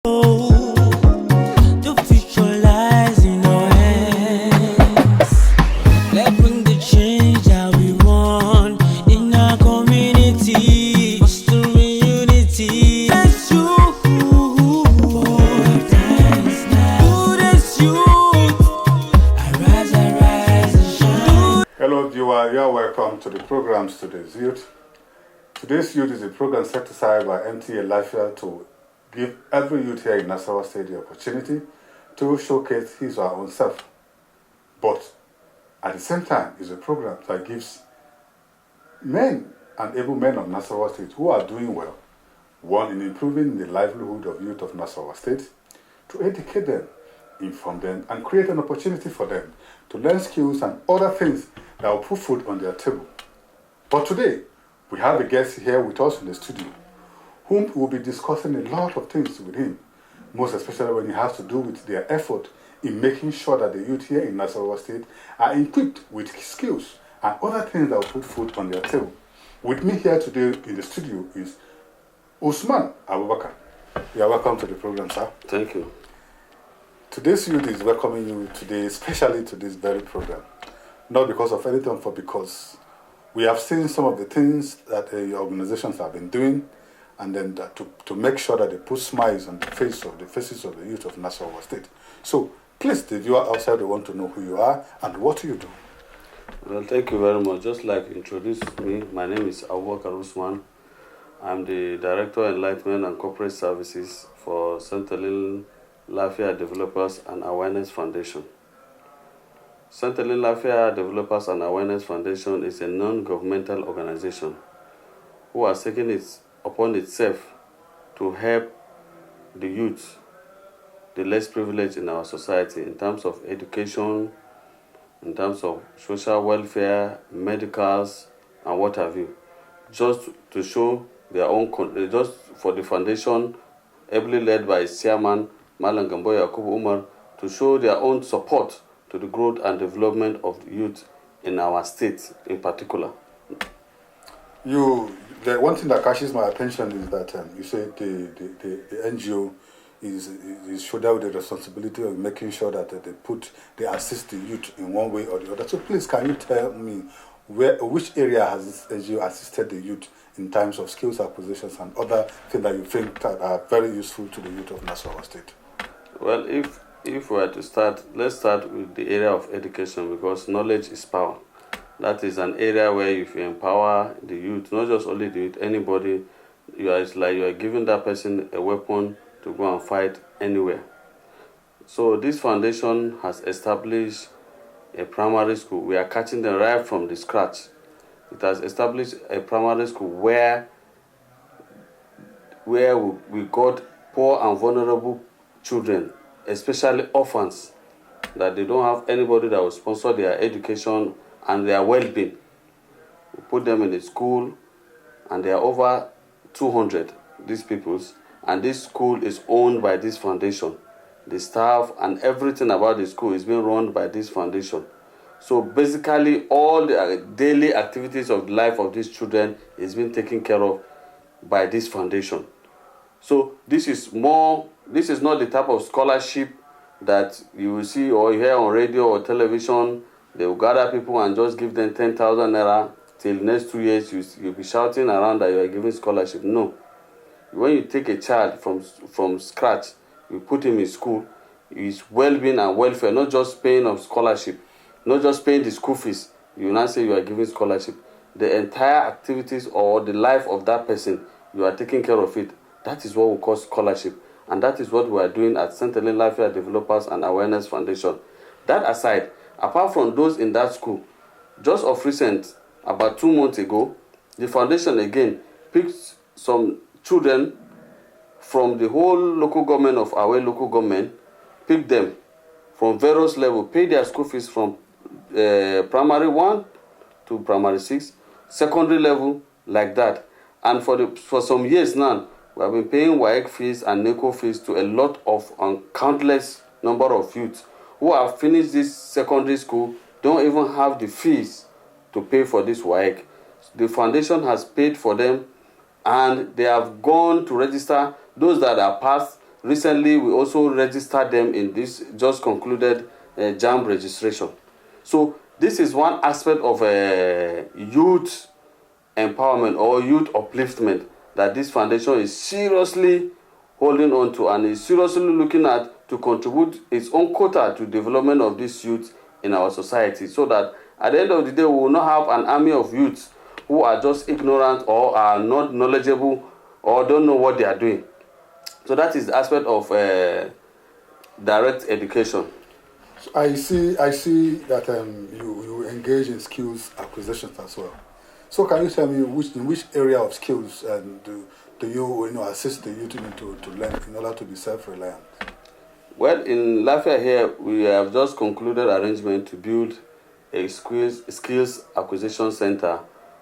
The future lies in our hands. Let's bring the change that we want in our community. Fostering unity. Let's do this youth. Arise and shine. Hello viewer, you are welcome to the programs Today's Youth. Today's Youth is a program set aside by MTA Lafayette to give every youth here in Nasarawa State the opportunity to showcase his or her own self. But at the same time, it's a program that gives men and able men of Nasarawa State who are doing well, one, in improving the livelihood of youth of Nasarawa State, to educate them, inform them, and create an opportunity for them to learn skills and other things that will put food on their table. But today, we have a guest here with us in the studio, whom we'll be discussing a lot of things with him, most especially when it has to do with their effort in making sure that the youth here in Nasarawa State are equipped with skills and other things that will put food on their table. With me here today in the studio is Usman Abubakar. You are welcome to the program, sir. Thank you. Today's youth is welcoming you today, especially to this very program. Not because of anything, but because we have seen some of the things that your organizations have been doing, and then to make sure that they put smiles on the faces of the youth of Nasarawa State. So please, the viewer outside, they want to know who you are and what you do. Well, thank you very much. Just like introduce me, my name is Abubakar Usman. I'm the Director of Enlightenment and Corporate Services for Central Lafayette Developers and Awareness Foundation. Central Lafayette Developers and Awareness Foundation is a non-governmental organization who has taken it upon itself to help the youth, the less privileged in our society, in terms of education, in terms of social welfare, medicals, and what have you, just to show their own, just for the foundation, ably led by its chairman, Malam Gambo Yakubu Umar, to show their own support to the growth and development of the youth in our state in particular. The one thing that catches my attention is that you say the NGO is shoulder with the responsibility of making sure that they assist the youth in one way or the other. So please, can you tell me which area has this NGO assisted the youth in terms of skills acquisitions and other things that you think that are very useful to the youth of Nasarawa State? Well, if we were to start, let's start with the area of education, because knowledge is power. That is an area where if you empower the youth, not just only the youth, anybody, it's like you are giving that person a weapon to go and fight anywhere. So this foundation has established a primary school. We are catching them right from the scratch. It has established a primary school where we got poor and vulnerable children, especially orphans, that they don't have anybody that will sponsor their education and their well-being. We put them in a school, and there are over 200, these peoples, and this school is owned by this foundation. The staff and everything about the school is being run by this foundation. So basically, all the daily activities of life of these children is being taken care of by this foundation. So this is not the type of scholarship that you will see or hear on radio or television. They will gather people and just give them 10,000 naira till next 2 years. You'll be shouting around that you are giving scholarship. No. When you take a child from scratch, you put him in school, his well-being and welfare, not just paying of scholarship, not just paying the school fees, you now say you are giving scholarship. The entire activities or the life of that person, you are taking care of it. That is what we call scholarship. And that is what we are doing at Central Lafayette Developers and Awareness Foundation. That aside, apart from those in that school, just of recent, about 2 months ago, the foundation again picked some children from the whole local government of our local government, picked them from various levels, paid their school fees from primary 1 to primary 6, secondary level, like that. And for some years now, we have been paying WAEC fees and NECO fees to a lot of countless number of youth who have finished this secondary school, don't even have the fees to pay for this WAEC. The foundation has paid for them, and they have gone to register. Those that are passed, recently we also registered them in this just concluded JAMB registration. So this is one aspect of youth empowerment or youth upliftment that this foundation is seriously holding on to and is seriously looking at to contribute its own quota to development of this youth in our society, so that at the end of the day we will not have an army of youths who are just ignorant or are not knowledgeable or don't know what they are doing. So that is the aspect of direct education. So I see that you engage in skills acquisitions as well. So can you tell me in which area of skills do you assist the youth to learn in order to be self-reliant? Well, in Lafayette here, we have just concluded arrangement to build a skills acquisition center.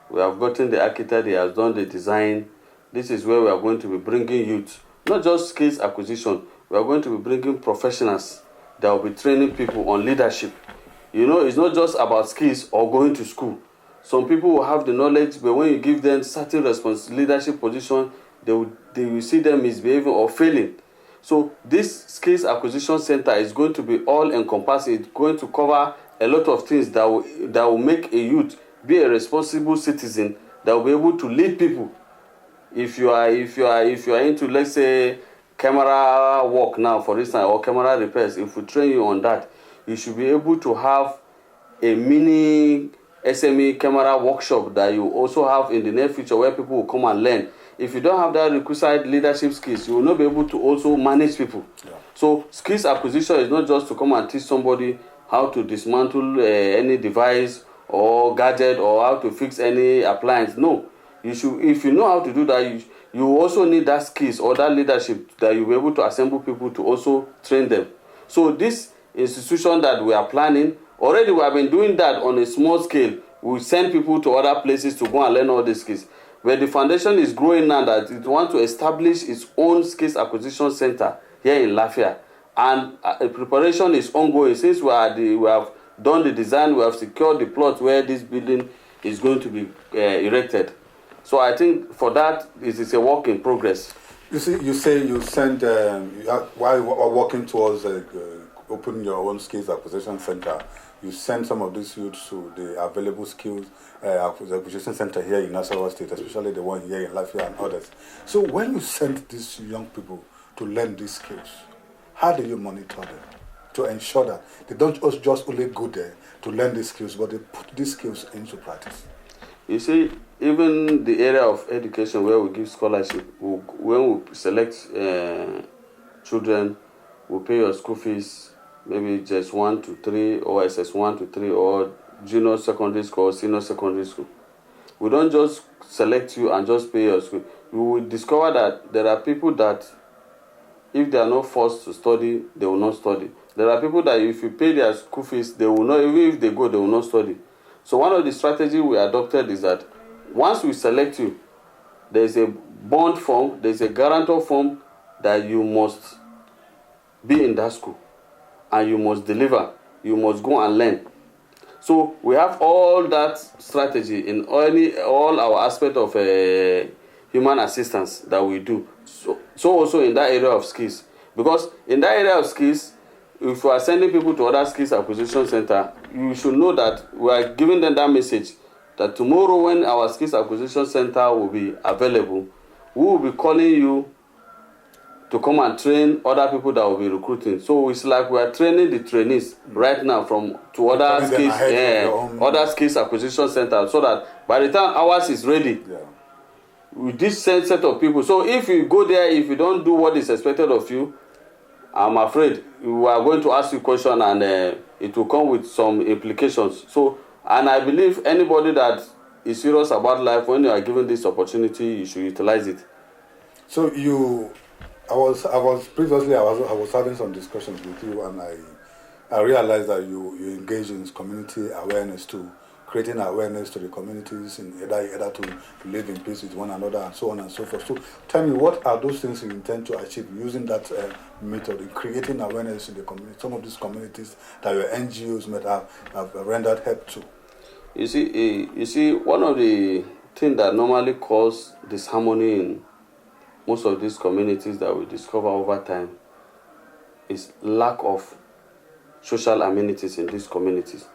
We have gotten the architect, he has done the design. This is where we are going to be bringing youth, not just skills acquisition, we are going to be bringing professionals that will be training people on leadership. You know, it's not just about skills or going to school. Some people will have the knowledge, but when you give them certain leadership position, they will see them misbehaving or failing. So this skills acquisition center is going to be all encompassing. It's going to cover a lot of things that will make a youth be a responsible citizen that will be able to lead people. If you are into, let's say, camera work now, for instance, or camera repairs, if we train you on that, you should be able to have a mini SME camera workshop that you also have in the near future where people will come and learn. If you don't have that requisite leadership skills, you will not be able to also manage people. Yeah. So skills acquisition is not just to come and teach somebody how to dismantle any device or gadget or how to fix any appliance. No, if you know how to do that, you also need that skills or that leadership that you'll be able to assemble people to also train them. So this institution that we are planning, already we have been doing that on a small scale. We send people to other places to go and learn all these skills. But the foundation is growing now that it wants to establish its own skills acquisition center here in Lafayette. And preparation is ongoing. Since we have done the design, we have secured the plot where this building is going to be erected. So I think for that, it is a work in progress. You say you send, while working towards opening your own skills acquisition center, you send some of these youths to the available skills acquisition center here in Nasarawa State, especially the one here in Lafayette and others. So when you send these young people to learn these skills, how do you monitor them to ensure that they don't just only go there to learn these skills, but they put these skills into practice? You see, even the area of education where we give scholarship, when we select children, we pay your school fees, maybe just 1 to 3 or SS1 to 3 or junior secondary school or senior secondary school. We don't just select you and just pay your school. We will discover that there are people that if they are not forced to study, they will not study. There are people that if you pay their school fees, they will not, even if they go, they will not study. So one of the strategies we adopted is that once we select you, there is a bond form, there is a guarantor form that you must be in that school and you must deliver, you must go and learn. So we have all that strategy in all our aspect of human assistance that we do. So also in that area of skills, because in that area of skills, if we are sending people to other skills acquisition center, you should know that we are giving them that message that tomorrow when our skills acquisition center will be available, we will be calling you to come and train other people that will be recruiting. So it's like we are training the trainees right now to other skills acquisition center, so that by the time ours is ready, with this set of people. So if you go there, if you don't do what is expected of you, I'm afraid we are going to ask you a question and it will come with some implications. So, and I believe anybody that is serious about life, when you are given this opportunity, you should utilize it. So I was having some discussions with you, and I realized that you engage in community awareness too, creating awareness to the communities in either to live in peace with one another and so on and so forth. So tell me, what are those things you intend to achieve using that method in creating awareness in the community, some of these communities that your NGOs might have rendered help to? You see, one of the things that normally cause disharmony most of these communities that we discover over time is lack of social amenities in these communities.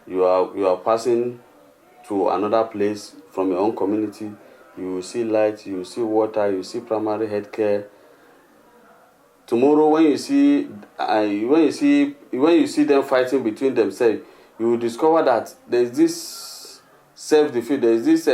You are passing to another place from your own community, you will see light, you will see water, you will see primary health care. Tomorrow, when you see them fighting between themselves, you will discover that there is this self-defeat, there is this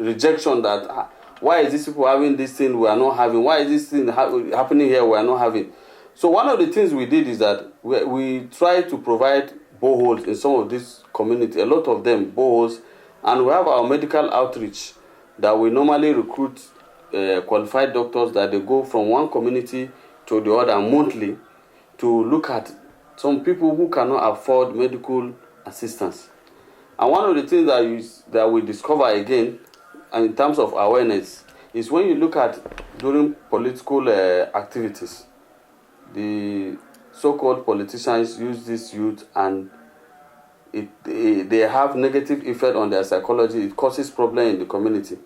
rejection that why is these people having this thing we are not having? Why is this thing happening here we are not having? So one of the things we did is that we try to provide boreholes in some of these communities, a lot of them boreholes, and we have our medical outreach that we normally recruit qualified doctors that they go from one community to the other monthly to look at some people who cannot afford medical assistance. And one of the things that we discover again, and in terms of awareness, is when you look at during political activities, the so-called politicians use this youth and they have negative effect on their psychology. It causes problem in the community.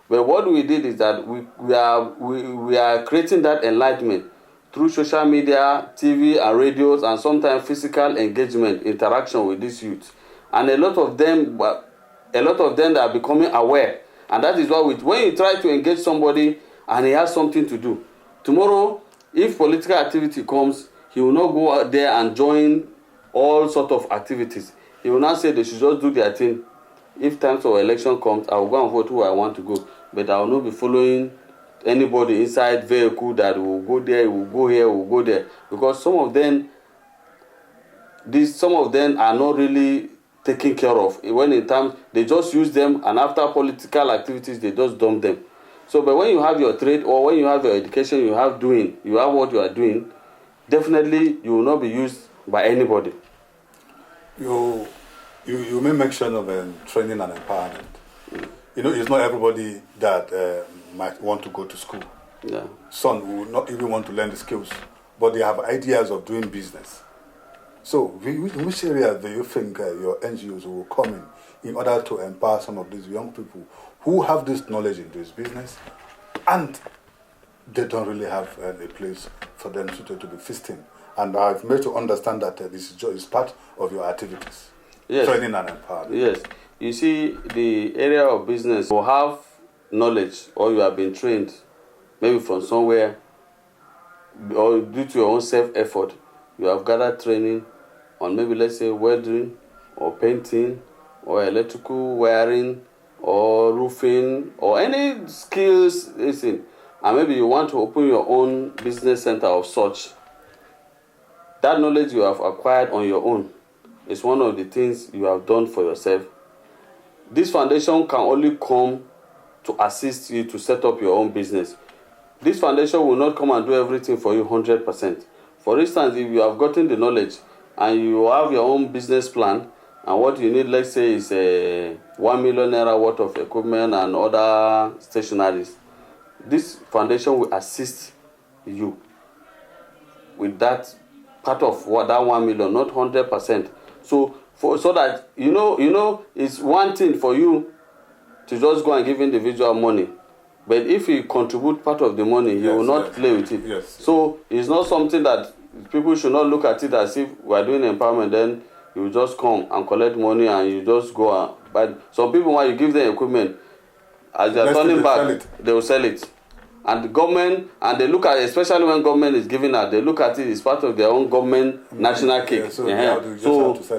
But what we did is that we are creating that enlightenment through social media, TV and radios, and sometimes physical engagement, interaction with these youth. And a lot of them are becoming aware. And that is why when you try to engage somebody and he has something to do, tomorrow, if political activity comes, he will not go out there and join all sorts of activities. He will not say they should just do their thing. If time for election comes, I will go and vote who I want to go. But I will not be following anybody inside vehicle that will go there, will go here, will go there. Because some of them are not really taken care of. When in time, they just use them, and after political activities, they just dump them. So, but when you have your trade or when you have your education, you have what you are doing, definitely you will not be used by anybody. You made mention of training and empowerment. You know, it's not everybody that might want to go to school. Yeah. Some will not even want to learn the skills, but they have ideas of doing business. So, which area do you think your NGOs will come in order to empower some of these young people who have this knowledge in this business and they don't really have a place for them to be feasting? And I've made to understand that this is part of your activities. Yes. Training and empowerment. Yes. You see, the area of business will have knowledge or you have been trained maybe from somewhere or due to your own self-effort. You have gathered training on maybe, let's say, welding or painting or electrical wiring or roofing or any skills, listen, and maybe you want to open your own business center of such. That knowledge you have acquired on your own is one of the things you have done for yourself. This foundation can only come to assist you to set up your own business. This foundation will not come and do everything for you 100%. For instance, if you have gotten the knowledge and you have your own business plan, and what you need, let's say, is a 1 million naira worth of equipment and other stationaries, this foundation will assist you with that part of what that 1 million, not 100%. So that you know, it's one thing for you to just go and give individual money, but if you contribute part of the money, you will not play with it. Yes. So it's not something that people should not look at it as if we are doing empowerment. Then you just come and collect money and you just go and buy. Some people, when you give them equipment, as they are turning back, they will sell it. And the government, and they look at it, especially when government is giving out, they look at it as part of their own government national cake. Yeah,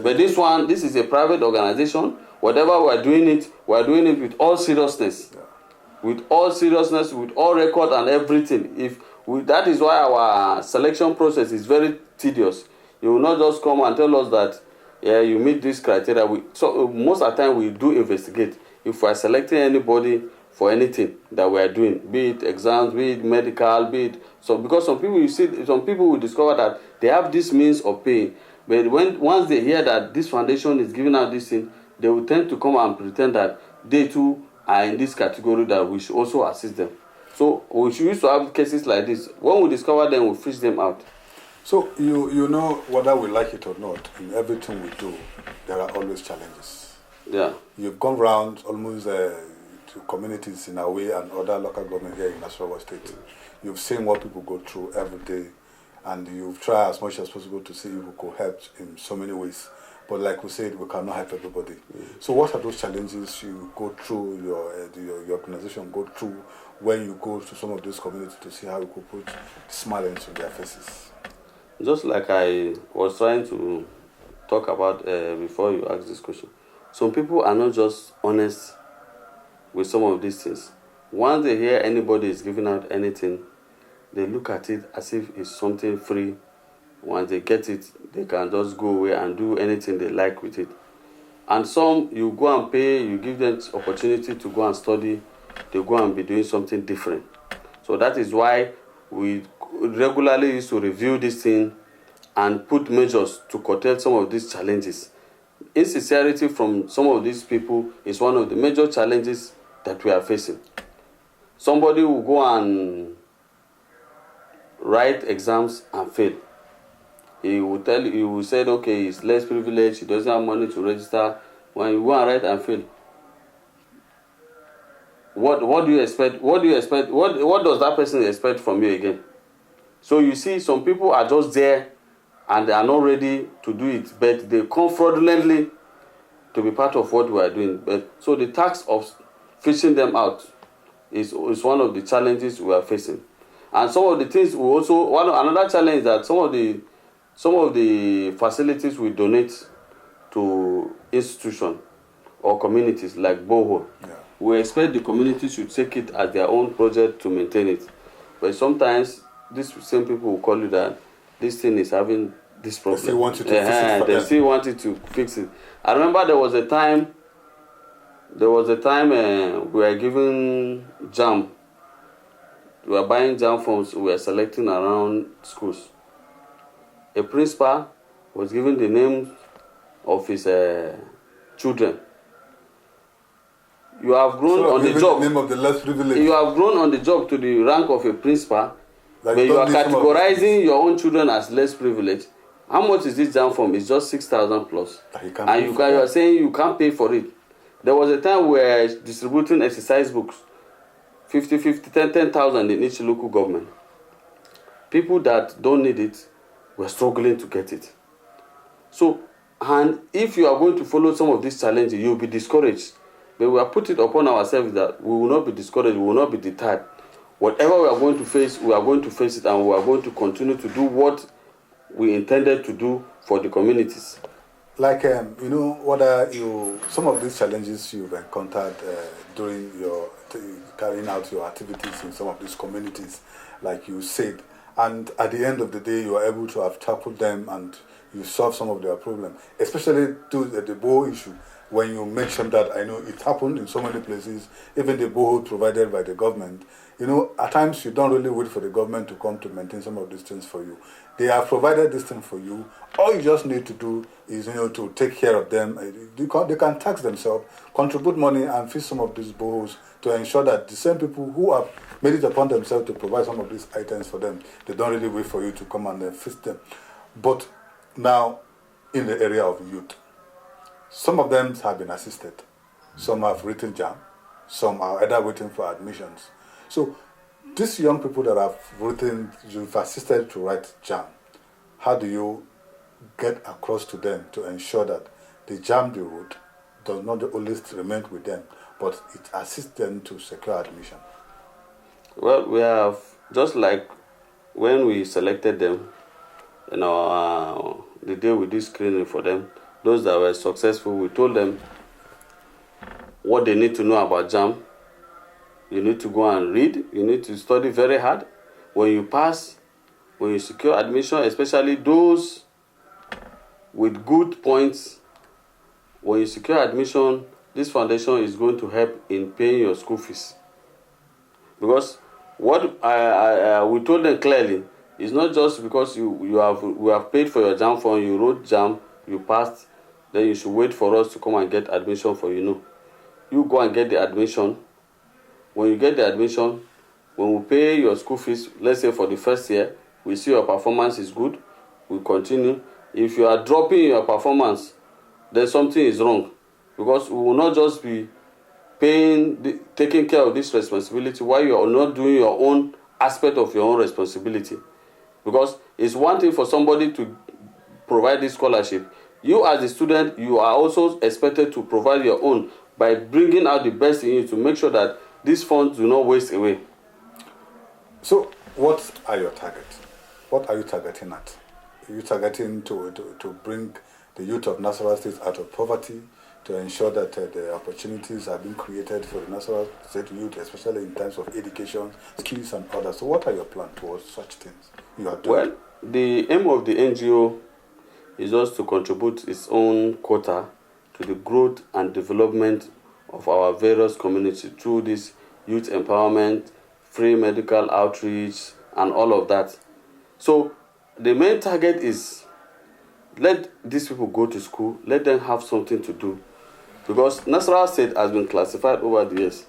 but this is a private organization. Whatever we are doing it with all seriousness. Yeah. With all seriousness, with all record and everything. That is why our selection process is very tedious. You will not just come and tell us that you meet this criteria. So most of the time we do investigate. If we are selecting anybody for anything that we are doing, be it exams, be it medical, be it because some people will discover that they have this means of paying, but once they hear that this foundation is giving out this thing, they will tend to come and pretend that they too are in this category, that we should also assist them. So we used to have cases like this. When we discover them, we fish them out. So you know, whether we like it or not, in everything we do, there are always challenges. Yeah. You've gone round almost to communities in Away and other local government here in Nasarawa State. you've seen what people go through every day, and you've tried as much as possible to see if you could help in so many ways. But like we said, we cannot help everybody. So what are those challenges you go through, your organization go through when you go to some of these communities to see how you could put smile into their faces? Just like I was trying to talk about before you asked this question, some people are not just honest with some of these things. Once they hear anybody is giving out anything, they look at it as if it's something free. Once they get it, they can just go away and do anything they like with it. And some, you go and pay, you give them opportunity to go and study, they go and be doing something different. So that is why we regularly used to review this thing and put measures to curtail some of these challenges. Insincerity from some of these people is one of the major challenges that we are facing. Somebody will go and write exams and fail. He will tell you, he will say, okay, he's less privileged, he doesn't have money to register. When you go and write and fail, what do you expect? What do you expect? What does that person expect from you again? So you see, some people are just there and they are not ready to do it, but they come fraudulently to be part of what we are doing. But so the task of fishing them out is one of the challenges we are facing. And some of the things we also, another challenge is that some of the facilities we donate to institutions or communities like borehole. Yeah. We expect the community should take it as their own project to maintain it. But sometimes these same people will call you that this thing is having this problem. They still want you to fix it. They still want you to fix it. I remember there was a time we were giving jam. We were buying jam forms, we were selecting around schools. A principal was given the names of his children. You have grown on the job. The name of the less privileged. You have grown on the job to the rank of a principal, but you are categorizing your own children as less privileged. How much is this jam form? It's just 6,000 plus. And you are saying you can't pay for it. There was a time we were distributing exercise books, 10,000 in each local government. People that don't need it were struggling to get it. So, and if you are going to follow some of these challenges, you'll be discouraged. But we have put it upon ourselves that we will not be discouraged, we will not be deterred. Whatever we are going to face, we are going to face it, and we are going to continue to do what we intended to do for the communities. Like, what are some of these challenges you've encountered during your carrying out your activities in some of these communities, like you said, and at the end of the day, you are able to have tackled them and you solve some of their problems, especially to the borehole issue. When you mentioned that, I know it happened in so many places, even the borehole provided by the government. At times you don't really wait for the government to come to maintain some of these things for you. They have provided this thing for you. All you just need to do is, to take care of them. They can tax themselves, contribute money, and fix some of these boreholes to ensure that the same people who have made it upon themselves to provide some of these items for them, they don't really wait for you to come and fix them. But now, in the area of youth, some of them have been assisted. Some have written JAM. Some are either waiting for admissions. So, these young people that have written, you've assisted to write JAM, how do you get across to them to ensure that the JAM they wrote does not only remain with them, but it assists them to secure admission? Well, we have, just like when we selected them, the day we did screening for them, those that were successful, we told them what they need to know about JAM. You need to go and read. You need to study very hard. When you pass, when you secure admission, especially those with good points, when you secure admission, this foundation is going to help in paying your school fees. Because what we told them clearly, it's not just because we have paid for your JAM form, you wrote JAM, you passed, then you should wait for us to come and get admission for you. No. You go and get the admission. When you get the admission, when we pay your school fees, let's say for the first year, we see your performance is good, we continue. If you are dropping your performance, then something is wrong. Because we will not just be taking care of this responsibility while you are not doing your own aspect of your own responsibility. Because it's one thing for somebody to provide this scholarship. You as a student, you are also expected to provide your own by bringing out the best in you to make sure that these funds do not waste away. So, what are your targets? What are you targeting at? Are you targeting to bring the youth of Nasarawa State out of poverty, to ensure that the opportunities are being created for the Nasarawa State youth, especially in terms of education, skills, and others? So, what are your plans towards such things you are doing? Well, the aim of the NGO is just to contribute its own quota to the growth and development of our various communities through this youth empowerment, free medical outreach, and all of that. So the main target is let these people go to school, let them have something to do. Because Nasarawa State has been classified over the years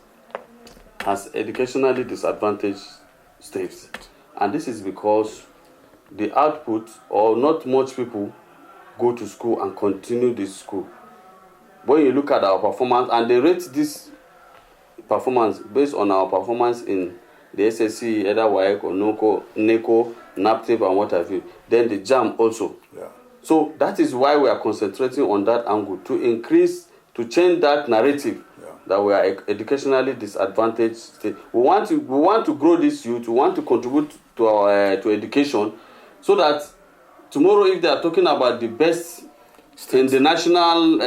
as educationally disadvantaged states. And this is because the output, or not much people, go to school and continue this school. When you look at our performance, and they rate this performance based on our performance in the SSC, either WAEC or NECO, NAPTIP, and what have you, then the JAM also. Yeah. So that is why we are concentrating on that angle, to change that narrative that we are educationally disadvantaged state. We want to grow this youth. We want to contribute to our to education, so that tomorrow, if they are talking about the best in the national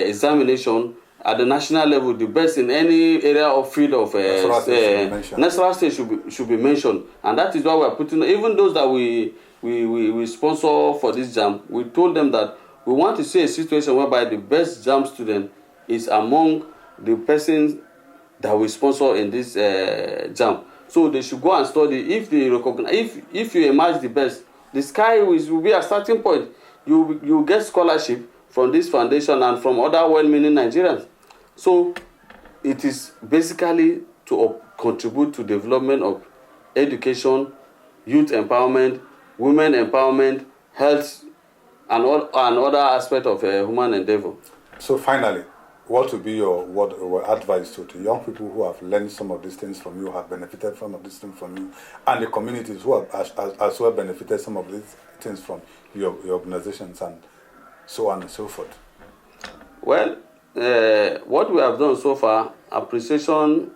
examination at the national level, the best in any area of field of Nasarawa State should be mentioned, and that is why we are putting even those that we sponsor for this JAM. We told them that we want to see a situation whereby the best JAM student is among the persons that we sponsor in this JAM. So they should go and study. If they recognize, if you emerge the best, the sky will be a starting point. You get scholarship from this foundation and from other well-meaning Nigerians. So it is basically to contribute to development of education, youth empowerment, women empowerment, health, and other aspects of human endeavor. So finally, what would be your advice to young people who have learned some of these things from you, have benefited from these things from you, and the communities who have as well benefited some of these things from your organizations, and so on and so forth? Well, what we have done so far, appreciation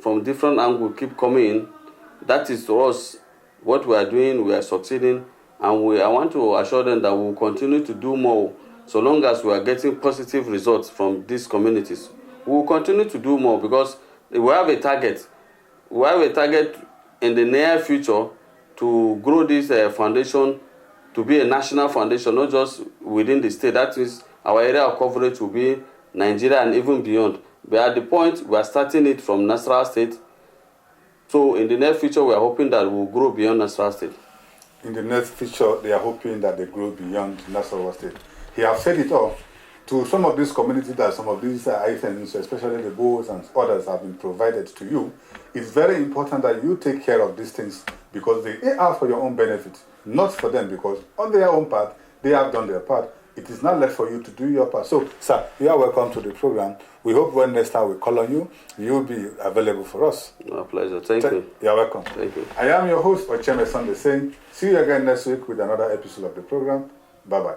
from different angles keep coming in. That is to us what we are doing. We are succeeding, and I want to assure them that we will continue to do more. So long as we are getting positive results from these communities, we will continue to do more, because we have a target. We have a target in the near future to grow this foundation to be a national foundation, not just within the state. That is, our area of coverage will be Nigeria and even beyond. But at the point, we are starting it from Nasarawa State. So in the near future, we are hoping that we will grow beyond Nasarawa State. In the near future, they are hoping that they grow beyond Nasarawa State. He has said it all. To some of these communities that some of these items, especially the bowls and others, have been provided to you, it's very important that you take care of these things, because they are for your own benefit, not for them, because on their own part, they have done their part. It is not left for you to do your part. So, sir, you are welcome to the program. We hope when next time we call on you, you'll be available for us. My pleasure. Thank you. You are welcome. Thank you. I am your host, Ocheme Sunday, saying, see you again next week with another episode of the program. Bye-bye.